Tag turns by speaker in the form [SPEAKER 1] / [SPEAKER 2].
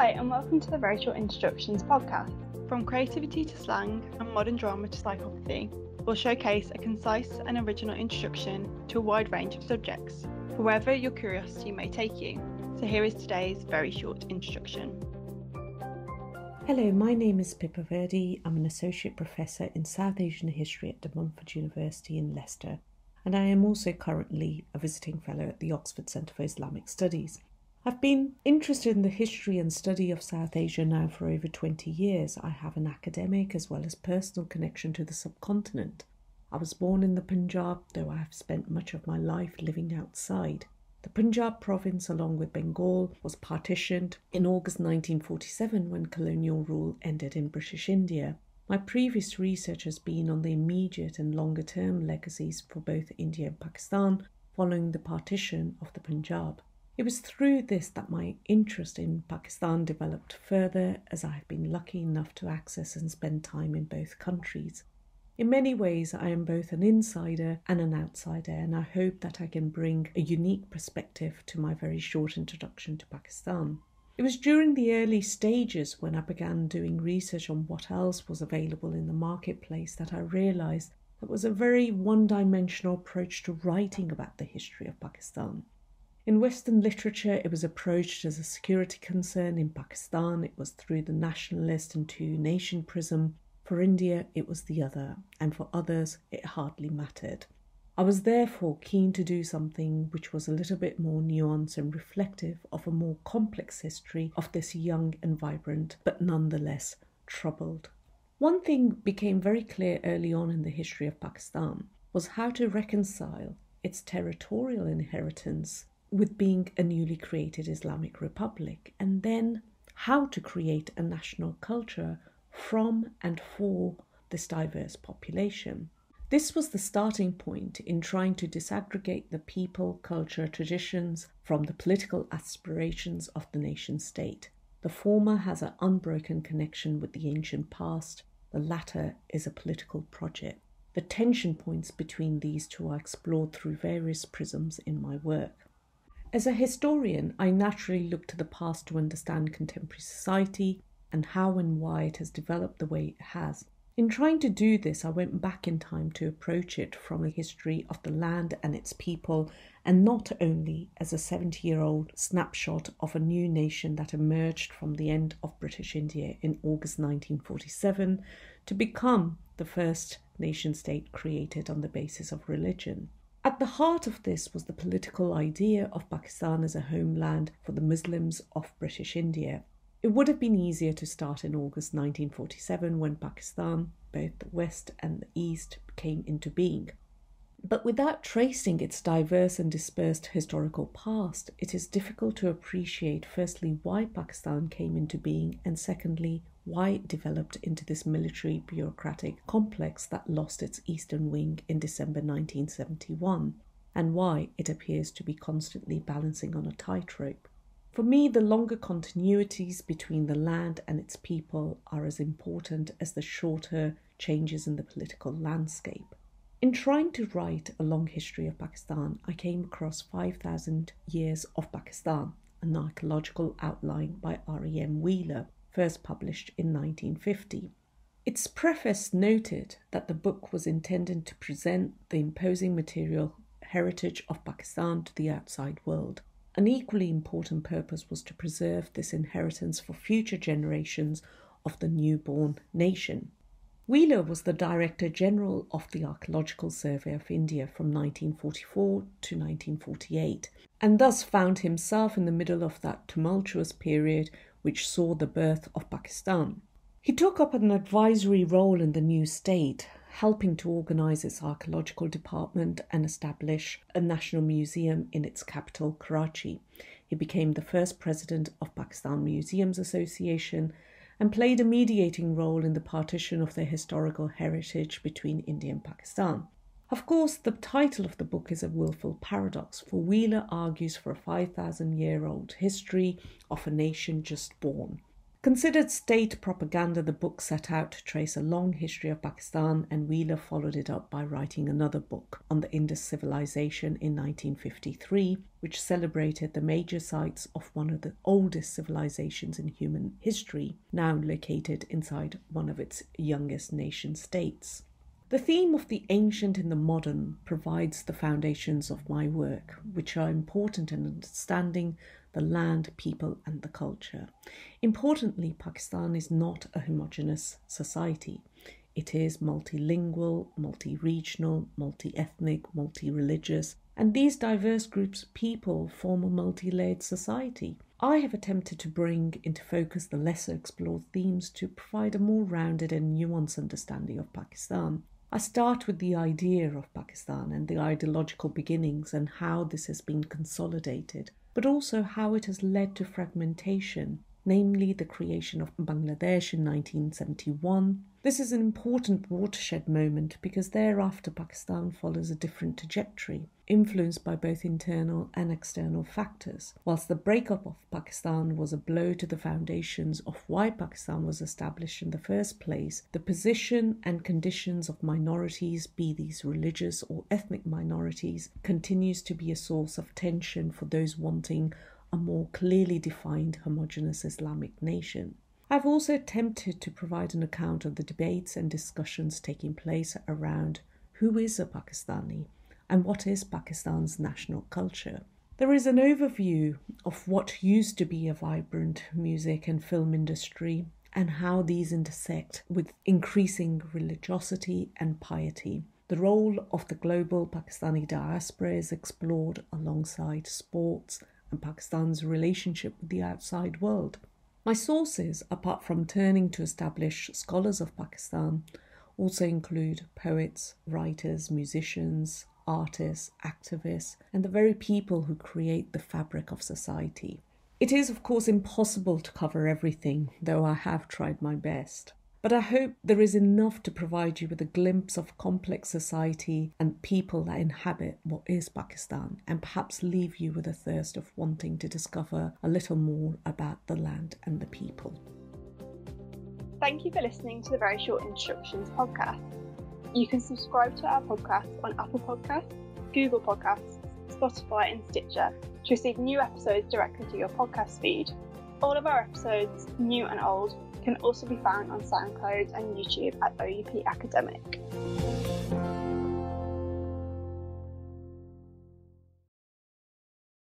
[SPEAKER 1] Hi, and welcome to the Very Short Introductions podcast.
[SPEAKER 2] From creativity to slang and modern drama to psychopathy, we'll showcase a concise and original introduction to a wide range of subjects, for wherever your curiosity may take you. So here is today's very short introduction.
[SPEAKER 3] Hello, my name is Pippa Virdee. I'm an Associate Professor in South Asian History at the Montfort University in Leicester, and I am also currently a Visiting Fellow at the Oxford Centre for Islamic Studies. I've been interested in the history and study of South Asia now for over 20 years. I have an academic as well as personal connection to the subcontinent. I was born in the Punjab, though I have spent much of my life living outside. The Punjab province, along with Bengal, was partitioned in August 1947 when colonial rule ended in British India. My previous research has been on the immediate and longer-term legacies for both India and Pakistan following the partition of the Punjab. It was through this that my interest in Pakistan developed further, as I have been lucky enough to access and spend time in both countries. In many ways, I am both an insider and an outsider, and I hope that I can bring a unique perspective to my very short introduction to Pakistan. It was during the early stages when I began doing research on what else was available in the marketplace that I realised that was a very one-dimensional approach to writing about the history of Pakistan. In Western literature, it was approached as a security concern. In Pakistan, it was through the nationalist and two-nation prism. For India, it was the other, and for others, it hardly mattered. I was therefore keen to do something which was a little bit more nuanced and reflective of a more complex history of this young and vibrant, but nonetheless troubled. One thing became very clear early on in the history of Pakistan was how to reconcile its territorial inheritance with being a newly created Islamic Republic, and then how to create a national culture from and for this diverse population. This was the starting point in trying to disaggregate the people, culture, traditions from the political aspirations of the nation state. The former has an unbroken connection with the ancient past, the latter is a political project. The tension points between these two are explored through various prisms in my work. As a historian, I naturally look to the past to understand contemporary society and how and why it has developed the way it has. In trying to do this, I went back in time to approach it from a history of the land and its people, and not only as a 70-year-old snapshot of a new nation that emerged from the end of British India in August 1947 to become the first nation-state created on the basis of religion. At the heart of this was the political idea of Pakistan as a homeland for the Muslims of British India. It would have been easier to start in August 1947 when Pakistan, both the West and the East, came into being. But without tracing its diverse and dispersed historical past, it is difficult to appreciate firstly why Pakistan came into being, and secondly why it developed into this military bureaucratic complex that lost its eastern wing in December 1971, and why it appears to be constantly balancing on a tightrope. For me, the longer continuities between the land and its people are as important as the shorter changes in the political landscape. In trying to write a long history of Pakistan, I came across 5,000 Years of Pakistan, an archaeological outline by R.E.M. Wheeler, first published in 1950. Its preface noted that the book was intended to present the imposing material heritage of Pakistan to the outside world. An equally important purpose was to preserve this inheritance for future generations of the newborn nation. Wheeler was the Director General of the Archaeological Survey of India from 1944 to 1948, and thus found himself in the middle of that tumultuous period which saw the birth of Pakistan. He took up an advisory role in the new state, helping to organise its archaeological department and establish a national museum in its capital, Karachi. He became the first president of Pakistan Museums Association and played a mediating role in the partition of the historical heritage between India and Pakistan. Of course, the title of the book is a willful paradox, for Wheeler argues for a 5,000-year-old history of a nation just born. Considered state propaganda, the book set out to trace a long history of Pakistan, and Wheeler followed it up by writing another book on the Indus civilization in 1953, which celebrated the major sites of one of the oldest civilizations in human history, now located inside one of its youngest nation states. The theme of the ancient in the modern provides the foundations of my work, which are important in understanding the land, people, and the culture. Importantly, Pakistan is not a homogeneous society. It is multilingual, multi-regional, multi-ethnic, multi-religious, and these diverse groups of people form a multi-layered society. I have attempted to bring into focus the lesser explored themes to provide a more rounded and nuanced understanding of Pakistan. I start with the idea of Pakistan and the ideological beginnings and how this has been consolidated, but also how it has led to fragmentation, namely the creation of Bangladesh in 1971. This is an important watershed moment because thereafter Pakistan follows a different trajectory, influenced by both internal and external factors. Whilst the breakup of Pakistan was a blow to the foundations of why Pakistan was established in the first place, the position and conditions of minorities, be these religious or ethnic minorities, continues to be a source of tension for those wanting a more clearly defined homogeneous Islamic nation. I've also attempted to provide an account of the debates and discussions taking place around who is a Pakistani and what is Pakistan's national culture. There is an overview of what used to be a vibrant music and film industry and how these intersect with increasing religiosity and piety. The role of the global Pakistani diaspora is explored alongside sports and Pakistan's relationship with the outside world. My sources, apart from turning to established scholars of Pakistan, also include poets, writers, musicians, artists, activists, and the very people who create the fabric of society. It is, of course, impossible to cover everything, though I have tried my best. But I hope there is enough to provide you with a glimpse of complex society and people that inhabit what is Pakistan, and perhaps leave you with a thirst of wanting to discover a little more about the land and the people.
[SPEAKER 1] Thank you for listening to the Very Short Introductions podcast. You can subscribe to our podcast on Apple Podcasts, Google Podcasts, Spotify and Stitcher to receive new episodes directly to your podcast feed. All of our episodes, new and old, can also be found on SoundCloud and YouTube at OUP Academic.